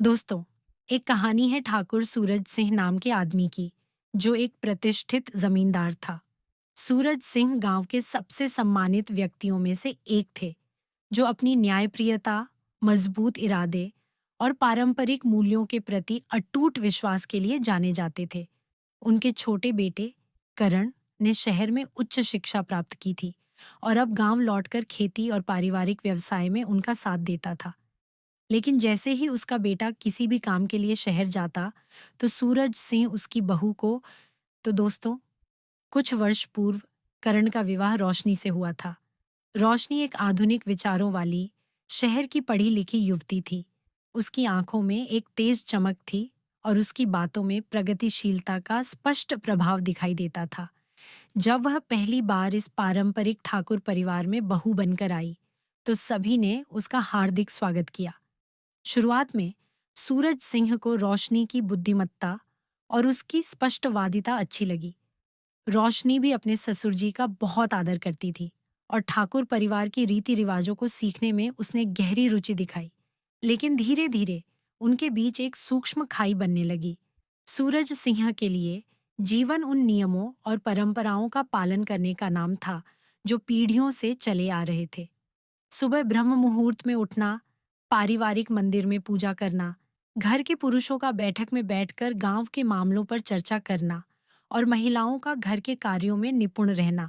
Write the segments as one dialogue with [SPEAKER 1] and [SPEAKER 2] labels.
[SPEAKER 1] दोस्तों, एक कहानी है ठाकुर सूरज सिंह नाम के आदमी की, जो एक प्रतिष्ठित जमींदार था। सूरज सिंह गांव के सबसे सम्मानित व्यक्तियों में से एक थे, जो अपनी न्यायप्रियता, मजबूत इरादे और पारंपरिक मूल्यों के प्रति अटूट विश्वास के लिए जाने जाते थे। उनके छोटे बेटे करण ने शहर में उच्च शिक्षा प्राप्त की थी और अब गांव लौटकर खेती और पारिवारिक व्यवसाय में उनका साथ देता था। लेकिन जैसे ही उसका बेटा किसी भी काम के लिए शहर जाता, तो सूरज सिंह उसकी बहू को तो दोस्तों, कुछ वर्ष पूर्व करण का विवाह रोशनी से हुआ था। रोशनी एक आधुनिक विचारों वाली, शहर की पढ़ी लिखी युवती थी। उसकी आंखों में एक तेज चमक थी और उसकी बातों में प्रगतिशीलता का स्पष्ट प्रभाव दिखाई देता था। जब वह पहली बार इस पारंपरिक ठाकुर परिवार में बहू बनकर आई, तो सभी ने उसका हार्दिक स्वागत किया। शुरुआत में सूरज सिंह को रोशनी की बुद्धिमत्ता और उसकी स्पष्टवादिता अच्छी लगी। रोशनी भी अपने ससुर जी का बहुत आदर करती थी और ठाकुर परिवार की रीति रिवाजों को सीखने में उसने गहरी रुचि दिखाई। लेकिन धीरे धीरे उनके बीच एक सूक्ष्म खाई बनने लगी। सूरज सिंह के लिए जीवन उन नियमों और परंपराओं का पालन करने का नाम था, जो पीढ़ियों से चले आ रहे थे। सुबह ब्रह्म मुहूर्त में उठना, पारिवारिक मंदिर में पूजा करना, घर के पुरुषों का बैठक में बैठकर गांव के मामलों पर चर्चा करना और महिलाओं का घर के कार्यों में निपुण रहना,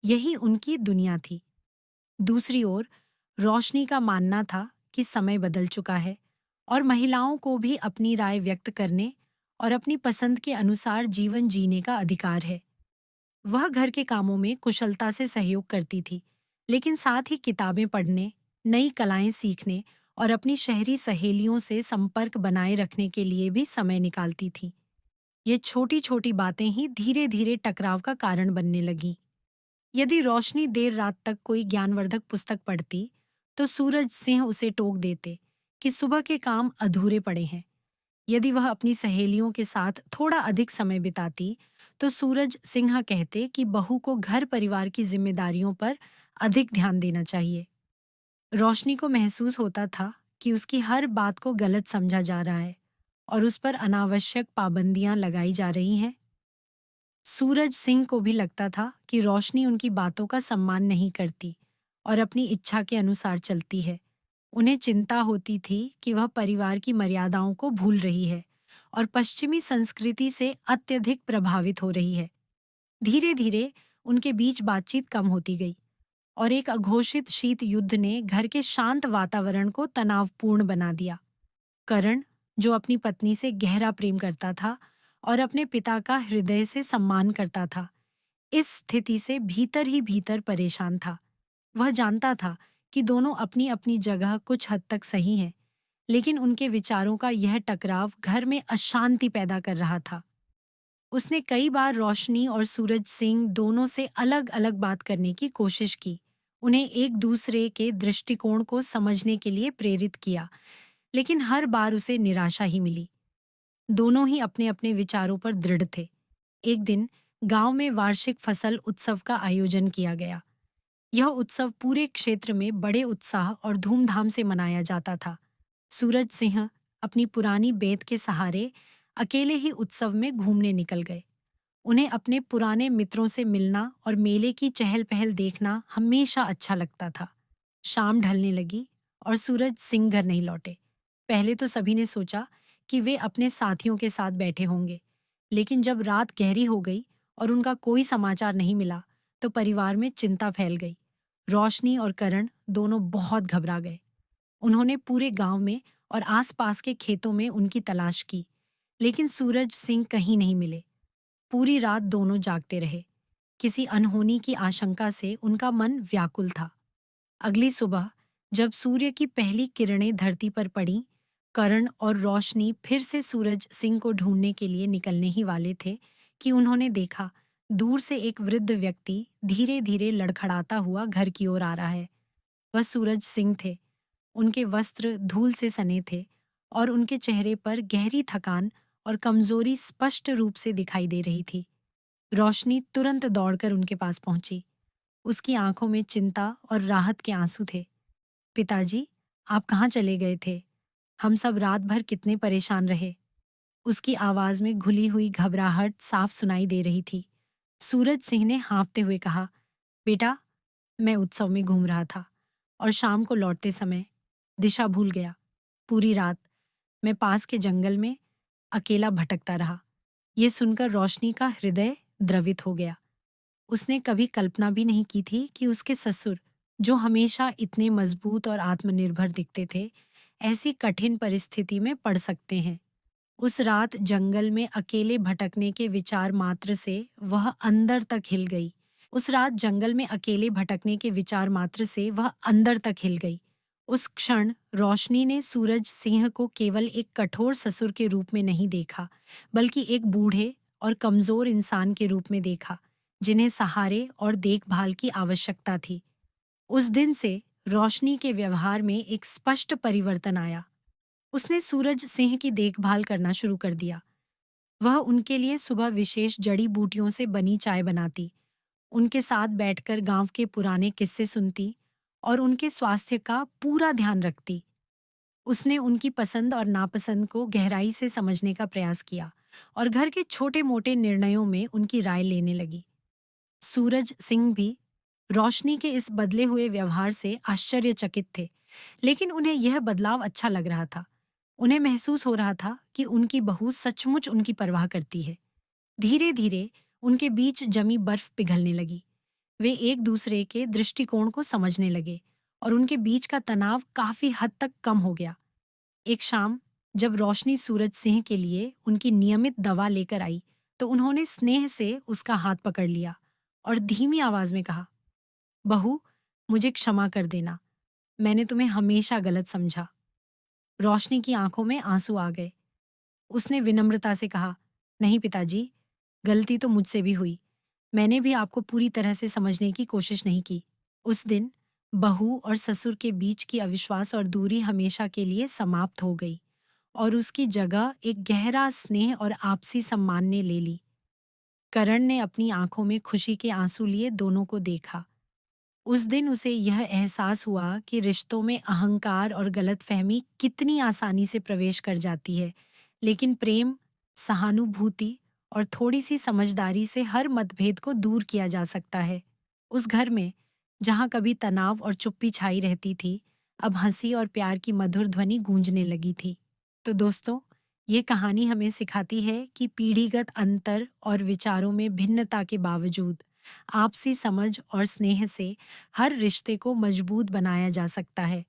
[SPEAKER 1] यही उनकी दुनिया थी। दूसरी ओर रोशनी का मानना था कि समय बदल चुका है और महिलाओं को भी अपनी राय व्यक्त करने और अपनी पसंद के अनुसार जीवन जीने का अधिकार है। वह घर के कामों में कुशलता से सहयोग करती थी, लेकिन साथ ही किताबें पढ़ने, नई कलाएं सीखने और अपनी शहरी सहेलियों से संपर्क बनाए रखने के लिए भी समय निकालती थी। ये छोटी छोटी बातें ही धीरे धीरे टकराव का कारण बनने लगीं। यदि रोशनी देर रात तक कोई ज्ञानवर्धक पुस्तक पढ़ती, तो सूरज सिंह उसे टोक देते कि सुबह के काम अधूरे पड़े हैं। यदि वह अपनी सहेलियों के साथ थोड़ा अधिक समय बिताती, तो सूरज सिन्हा कहते कि बहू को घर परिवार की जिम्मेदारियों पर अधिक ध्यान देना चाहिए। रोशनी को महसूस होता था कि उसकी हर बात को गलत समझा जा रहा है और उस पर अनावश्यक पाबंदियां लगाई जा रही हैं। सूरज सिंह को भी लगता था कि रोशनी उनकी बातों का सम्मान नहीं करती और अपनी इच्छा के अनुसार चलती है। उन्हें चिंता होती थी कि वह परिवार की मर्यादाओं को भूल रही है और पश्चिमी संस्कृति से अत्यधिक प्रभावित हो रही है। धीरे धीरे उनके बीच बातचीत कम होती गई और एक अघोषित शीत युद्ध ने घर के शांत वातावरण को तनावपूर्ण बना दिया। करण, जो अपनी पत्नी से गहरा प्रेम करता था और अपने पिता का हृदय से सम्मान करता था, इस स्थिति से भीतर ही भीतर परेशान था। वह जानता था कि दोनों अपनी अपनी जगह कुछ हद तक सही हैं, लेकिन उनके विचारों का यह टकराव घर में अशांति पैदा कर रहा था। उसने कई बार रोशनी और सूरज सिंह दोनों से अलग अलग बात करने की कोशिश की, उन्हें एक दूसरे के दृष्टिकोण को समझने के लिए प्रेरित किया, लेकिन हर बार उसे निराशा ही मिली। दोनों ही अपने अपने विचारों पर दृढ़ थे। एक दिन गांव में वार्षिक फसल उत्सव का आयोजन किया गया। यह उत्सव पूरे क्षेत्र में बड़े उत्साह और धूमधाम से मनाया जाता था। सूरज सिंह अपनी पुरानी बेत के सहारे अकेले ही उत्सव में घूमने निकल गए। उन्हें अपने पुराने मित्रों से मिलना और मेले की चहल पहल देखना हमेशा अच्छा लगता था। शाम ढलने लगी और सूरज सिंह घर नहीं लौटे। पहले तो सभी ने सोचा कि वे अपने साथियों के साथ बैठे होंगे, लेकिन जब रात गहरी हो गई और उनका कोई समाचार नहीं मिला, तो परिवार में चिंता फैल गई। रोशनी और करण दोनों बहुत घबरा गए। उन्होंने पूरे गांव में और आसपास के खेतों में उनकी तलाश की, लेकिन सूरज सिंह कहीं नहीं मिले। पूरी रात दोनों जागते रहे। किसी अनहोनी की आशंका से उनका मन व्याकुल था। अगली सुबह जब सूर्य की पहली किरणें धरती पर पड़ीं, करण और रोशनी फिर से सूरज सिंह को ढूंढने के लिए निकलने ही वाले थे कि उन्होंने देखा, दूर से एक वृद्ध व्यक्ति धीरे धीरे लड़खड़ाता हुआ घर की ओर आ रहा है। वह सूरज सिंह थे। उनके वस्त्र धूल से सने थे और उनके चेहरे पर गहरी थकान और कमजोरी स्पष्ट रूप से दिखाई दे रही थी। रोशनी तुरंत दौड़कर उनके पास पहुंची। उसकी आंखों में चिंता और राहत के आंसू थे। पिताजी, आप कहाँ चले गए थे? हम सब रात भर कितने परेशान रहे। उसकी आवाज में घुली हुई घबराहट साफ सुनाई दे रही थी। सूरज सिंह ने हाँफते हुए कहा, बेटा, मैं उत्सव में घूम रहा था और शाम को लौटते समय दिशा भूल गया। पूरी रात मैं पास के जंगल में अकेला भटकता रहा। ये सुनकर रोशनी का हृदय द्रवित हो गया। उसने कभी कल्पना भी नहीं की थी कि उसके ससुर, जो हमेशा इतने मजबूत और आत्मनिर्भर दिखते थे, ऐसी कठिन परिस्थिति में पड़ सकते हैं। उस रात जंगल में अकेले भटकने के विचार मात्र से वह अंदर तक हिल गई। उस रात जंगल में अकेले भटकने के विचार मात्र से वह अंदर तक हिल गई। उस क्षण रोशनी ने सूरज सिंह को केवल एक कठोर ससुर के रूप में नहीं देखा, बल्कि एक बूढ़े और कमजोर इंसान के रूप में देखा, जिन्हें सहारे और देखभाल की आवश्यकता थी। उस दिन से रोशनी के व्यवहार में एक स्पष्ट परिवर्तन आया। उसने सूरज सिंह की देखभाल करना शुरू कर दिया। वह उनके लिए सुबह विशेष जड़ी बूटियों से बनी चाय बनाती, उनके साथ बैठकर गांव के पुराने किस्से सुनती और उनके स्वास्थ्य का पूरा ध्यान रखती। उसने उनकी पसंद और नापसंद को गहराई से समझने का प्रयास किया और घर के छोटे मोटे निर्णयों में उनकी राय लेने लगी। सूरज सिंह भी रोशनी के इस बदले हुए व्यवहार से आश्चर्यचकित थे, लेकिन उन्हें यह बदलाव अच्छा लग रहा था। उन्हें महसूस हो रहा था कि उनकी बहू सचमुच उनकी परवाह करती है। धीरे धीरे उनके बीच जमी बर्फ पिघलने लगी। वे एक दूसरे के दृष्टिकोण को समझने लगे और उनके बीच का तनाव काफी हद तक कम हो गया। एक शाम जब रोशनी सूरज सिंह के लिए उनकी नियमित दवा लेकर आई, तो उन्होंने स्नेह से उसका हाथ पकड़ लिया और धीमी आवाज में कहा, बहू, मुझे क्षमा कर देना। मैंने तुम्हें हमेशा गलत समझा। रोशनी की आंखों में आंसू आ गए। उसने विनम्रता से कहा, नहीं पिताजी, गलती तो मुझसे भी हुई। मैंने भी आपको पूरी तरह से समझने की कोशिश नहीं की। उस दिन बहू और ससुर के बीच की अविश्वास और दूरी हमेशा के लिए समाप्त हो गई और उसकी जगह एक गहरा स्नेह और आपसी सम्मान ने ले ली। करण ने अपनी आंखों में खुशी के आंसू लिए दोनों को देखा। उस दिन उसे यह एहसास हुआ कि रिश्तों में अहंकार और गलतफहमी कितनी आसानी से प्रवेश कर जाती है, लेकिन प्रेम, सहानुभूति और थोड़ी सी समझदारी से हर मतभेद को दूर किया जा सकता है। उस घर में जहाँ कभी तनाव और चुप्पी छाई रहती थी, अब हंसी और प्यार की मधुर ध्वनि गूंजने लगी थी। तो दोस्तों, ये कहानी हमें सिखाती है कि पीढ़ीगत अंतर और विचारों में भिन्नता के बावजूद आपसी समझ और स्नेह से हर रिश्ते को मजबूत बनाया जा सकता है।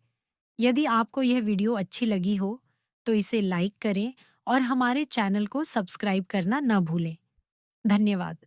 [SPEAKER 1] यदि आपको यह वीडियो अच्छी लगी हो, तो इसे लाइक करें और हमारे चैनल को सब्सक्राइब करना न भूलें। धन्यवाद।